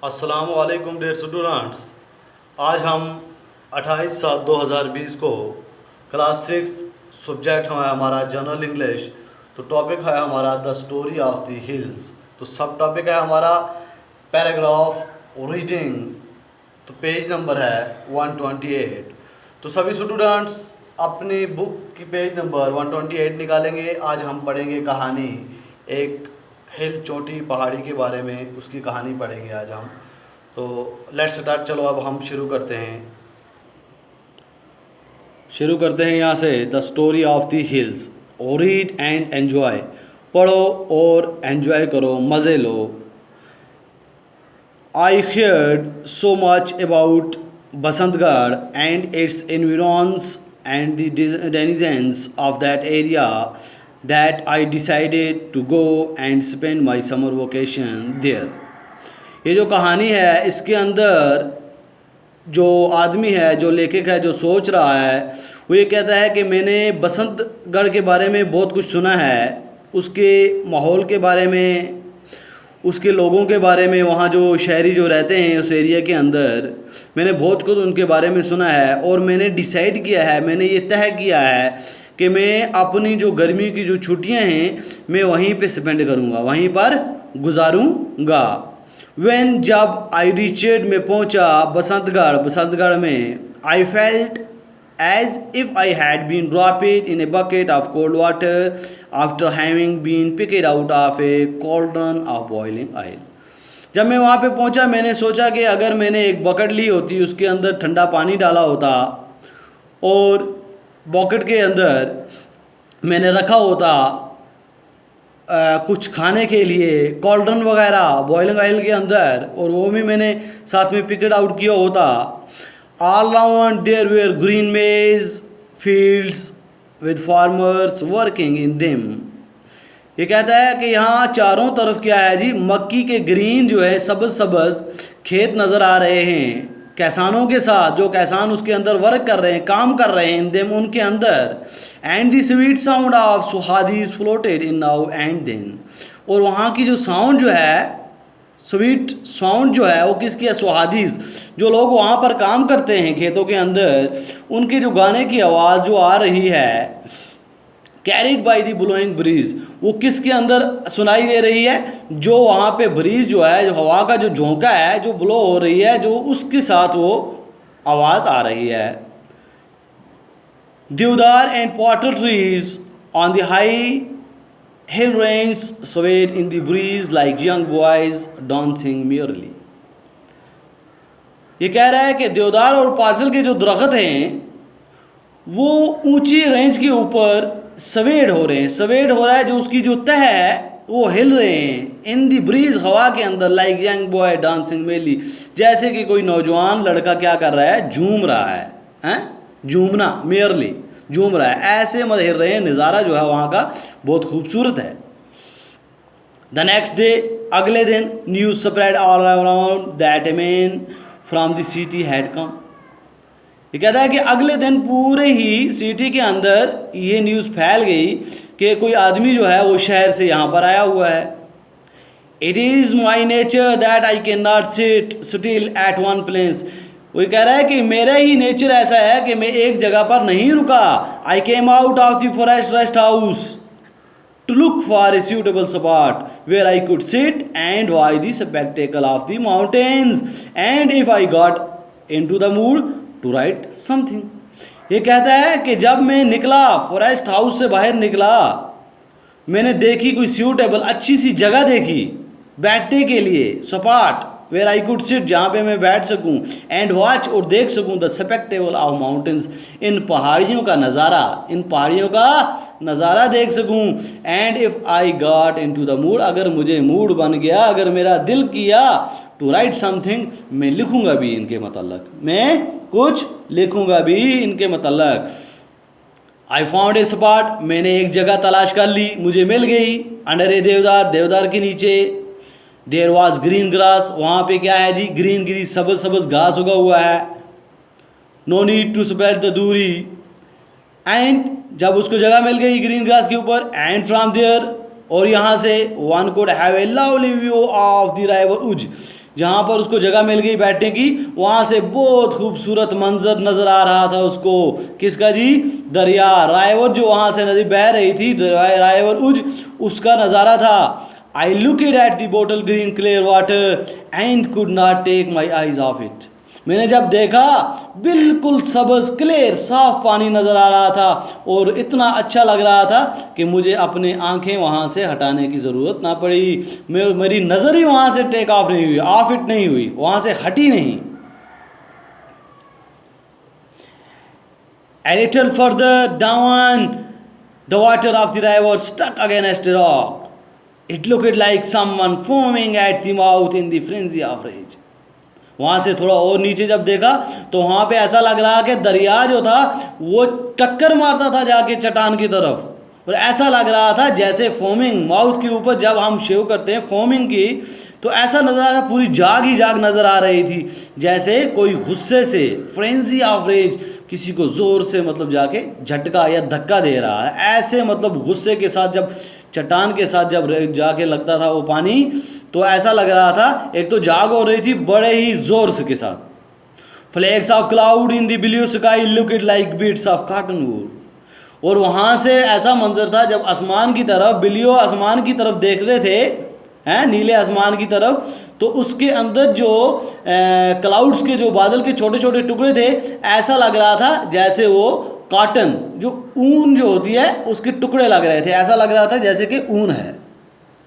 अस्सलामुअलैकुम dear students. आज हम 28/7/2020 को क्लास 6 सब्जेक्ट है हमारा जनरल इंग्लिश। तो टॉपिक है हमारा the story of the hills. तो सब टॉपिक है हमारा पैराग्राफ रीडिंग। तो पेज नंबर है 128। तो सभी स्टूडेंट्स अपनी बुक की पेज नंबर 128 निकालेंगे। आज हम पढ़ेंगे कहानी, एक हिल चोटी पहाड़ी के बारे में, उसकी कहानी पढ़ेंगे आज हम। तो लेट्स स्टार्ट। चलो अब हम शुरू करते हैं यहाँ से। The story of the hills. Read and enjoy. पढ़ो और एन्जॉय करो, मज़े लो। आई heard so much about Basantgarh and its environs and the denizens of that area that I decided to go and spend my summer vacation there. ये जो कहानी है, इसके अंदर जो आदमी है, जो लेखक है, जो सोच रहा है, वो ये कहता है कि मैंने बसंतगढ़ के बारे में बहुत कुछ सुना है, उसके माहौल के बारे में, उसके लोगों के बारे में, वहाँ जो शहरी जो रहते हैं उस एरिया के अंदर, मैंने बहुत कुछ उनके बारे में सुना है। और मैंने डिसाइड किया है, मैंने ये तय किया है कि मैं अपनी जो गर्मी की जो छुट्टियां हैं मैं वहीं पे स्पेंड करूँगा, वहीं पर गुजारूँगा। जब आई रीचेड में पहुँचा बसंतगढ़ में, I felt as if I had been dropped in a bucket of cold water after having been picked out of a cauldron of boiling oil. जब मैं वहाँ पे पहुँचा, मैंने सोचा कि अगर मैंने एक बकेट ली होती, उसके अंदर ठंडा पानी डाला होता और बकेट के अंदर मैंने रखा होता कुछ खाने के लिए, कॉल्ड्रन वगैरह बॉइलिंग ऑयल के अंदर, और वो भी मैंने साथ में पिकड आउट किया होता। All around there were green maize fields with farmers working in them. ये कहता है कि यहाँ चारों तरफ क्या है जी, मक्की के ग्रीन जो है सब्ज खेत नज़र आ रहे हैं, किसानों के साथ, जो किसान उसके अंदर वर्क कर रहे हैं, काम कर रहे हैं, इन देम उनके अंदर। And the sweet sound of सुहादीज floated in now and then. और वहाँ की जो साउंड जो है, स्वीट साउंड जो है, वो किसकी है? सुहादीस। जो लोग वहाँ पर काम करते हैं खेतों के अंदर, उनके जो गाने की आवाज़ जो आ रही है, carried by the blowing breeze, वो किसके अंदर सुनाई दे रही है? जो वहाँ पे ब्रीज जो है, जो हवा का जो झोंका है, जो ब्लो हो रही है, जो उसके साथ वो आवाज़ आ रही है। देवदार and Potter trees on the high hill range swayed in the breeze like young boys dancing merrily. ये कह रहा है कि देवदार और पार्सल के जो दरख्त हैं वो ऊंची रेंज के ऊपर सवेड हो रहे हैं, सवेड हो रहा है, जो उसकी जो तह है वो हिल रहे हैं। इन दी ब्रीज, हवा के अंदर, लाइक यंग बॉय डांसिंग मेली, जैसे कि कोई नौजवान लड़का क्या कर रहा है? झूम रहा है, हैं? झूमना, मेयरली झूम रहा है, ऐसे मत हिल रहे हैं। नज़ारा जो है वहाँ का बहुत खूबसूरत है। द नेक्स्ट डे, अगले दिन, news spread all around that a man from the city had come. ये कहता है कि अगले दिन पूरे ही सिटी के अंदर ये न्यूज़ फैल गई कि कोई आदमी जो है वो शहर से यहाँ पर आया हुआ है। It is my nature that I can not sit still at one place. वो कह रहा है कि मेरा ही नेचर ऐसा है कि मैं एक जगह पर नहीं रुका। I came out of the forest rest house to look for a suitable spot where I could sit and watch the spectacle of the mountains and if I got into the mood to write something. ये कहता है कि जब मैं निकला, forest house से बाहर निकला, मैंने देखी कोई सूटेबल, अच्छी सी जगह देखी बैठने के लिए, सपाट, वेयर आई कुड सिट, जहाँ पे मैं बैठ सकूँ, एंड वॉच, और देख सकूँ, द स्पेक्टेबल ऑफ माउंटेन्स, इन पहाड़ियों का नज़ारा, इन पहाड़ियों का नज़ारा देख सकूँ। And if I got into the mood, अगर मुझे मूड बन गया, अगर मेरा दिल किया, टू राइट समथिंग, मैं लिखूँगा भी इनके मतलब, मैं कुछ लिखूँगा भी इनके मतलब। आई फाउंड ए स्पॉट, मैंने एक जगह तलाश कर ली, मुझे मिल गई। अंडर ए देवदार, देवदार के नीचे। देयर वॉज ग्रीन ग्रास, वहाँ पे क्या है जी? ग्रीन ग्रीन, सबज घास उगा हुआ है। No need to spread the दूरी। एंड जब उसको जगह मिल गई ग्रीन ग्रास के ऊपर, एंड फ्रॉम देयर, और यहाँ से one could have a lovely view of the river उज, जहाँ पर उसको जगह मिल गई बैठने की, वहाँ से बहुत खूबसूरत मंजर नज़र आ रहा था उसको। किसका जी? दरिया रायवर, जो वहाँ से नदी बह रही थी, रायवर उज, उसका नज़ारा था। I looked at the bottle green clear water and could not take my eyes off it. मैंने जब देखा, बिल्कुल सबज क्लियर साफ पानी नज़र आ रहा था और इतना अच्छा लग रहा था कि मुझे अपने आंखें वहाँ से हटाने की ज़रूरत ना पड़ी। मेरी नज़र ही वहाँ से टेक ऑफ नहीं हुई, ऑफ इट नहीं हुई, वहाँ से हटी नहीं। A little further down, the water of the river stuck against a rock. It looked like someone foaming at the mouth in the frenzy of rage. वहाँ से थोड़ा और नीचे जब देखा तो वहाँ पे ऐसा लग रहा कि दरिया जो था वो टक्कर मारता था जाके चट्टान की तरफ, और ऐसा लग रहा था जैसे फोमिंग, माउथ के ऊपर जब हम शेव करते हैं फोमिंग की, तो ऐसा नज़र आ रहा था, पूरी जाग ही जाग नज़र आ रही थी, जैसे कोई गुस्से से, फ्रेंजी ऑफ रेज, किसी को ज़ोर से मतलब जाके झटका या धक्का दे रहा है, ऐसे मतलब गुस्से के साथ जब चट्टान के साथ जब जाके लगता था वो पानी, तो ऐसा लग रहा था। एक तो जाग हो रही थी बड़े ही ज़ोर से के साथ। Flakes of cloud in the blue sky looked like bits of cotton wool. और वहाँ से ऐसा मंजर था जब आसमान की तरफ, ब्लू आसमान की तरफ देखते थे, हैं नीले आसमान की तरफ, तो उसके अंदर जो क्लाउड्स के जो बादल के छोटे छोटे टुकड़े थे, ऐसा लग रहा था जैसे वो कॉटन, जो ऊन जो होती है उसके टुकड़े लग रहे थे, ऐसा लग रहा था जैसे कि ऊन है।